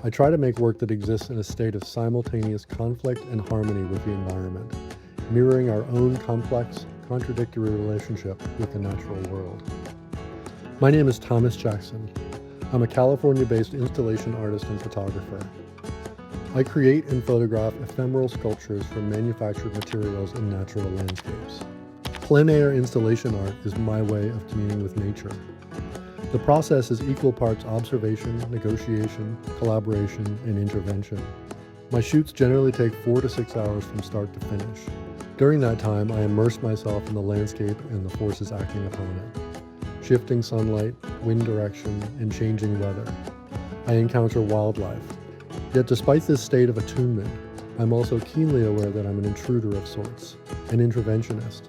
I try to make work that exists in a state of simultaneous conflict and harmony with the environment, mirroring our own complex, contradictory relationship with the natural world. My name is Thomas Jackson. I'm a California-based installation artist and photographer. I create and photograph ephemeral sculptures from manufactured materials in natural landscapes. Plein-air installation art is my way of communing with nature. The process is equal parts observation, negotiation, collaboration, and intervention. My shoots generally take 4 to 6 hours from start to finish. During that time, I immerse myself in the landscape and the forces acting upon it. Shifting sunlight, wind direction, and changing weather. I encounter wildlife. Yet despite this state of attunement, I'm also keenly aware that I'm an intruder of sorts, an interventionist.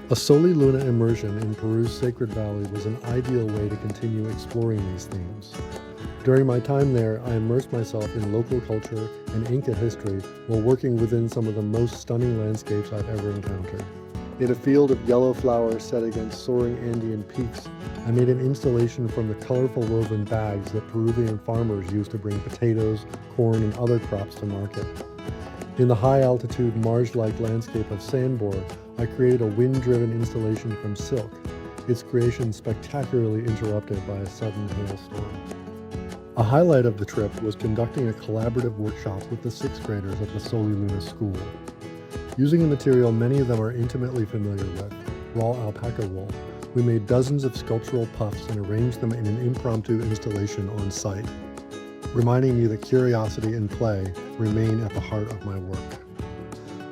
A Soli Luna immersion in Peru's Sacred Valley was an ideal way to continue exploring these themes. During my time there, I immersed myself in local culture and Inca history while working within some of the most stunning landscapes I've ever encountered. In a field of yellow flowers set against soaring Andean peaks, I made an installation from the colorful woven bags that Peruvian farmers use to bring potatoes, corn, and other crops to market. In the high-altitude marge-like landscape of Sanbor, I created a wind-driven installation from silk, its creation spectacularly interrupted by a sudden hailstorm. A highlight of the trip was conducting a collaborative workshop with the 6th graders at the Soli Luna school. Using a material many of them are intimately familiar with, raw alpaca wool, we made dozens of sculptural puffs and arranged them in an impromptu installation on site, reminding me that curiosity and play remain at the heart of my work.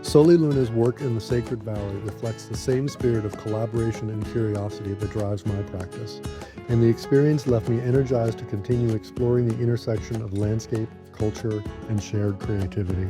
Soli Luna's work in the Sacred Valley reflects the same spirit of collaboration and curiosity that drives my practice, and the experience left me energized to continue exploring the intersection of landscape, culture, and shared creativity.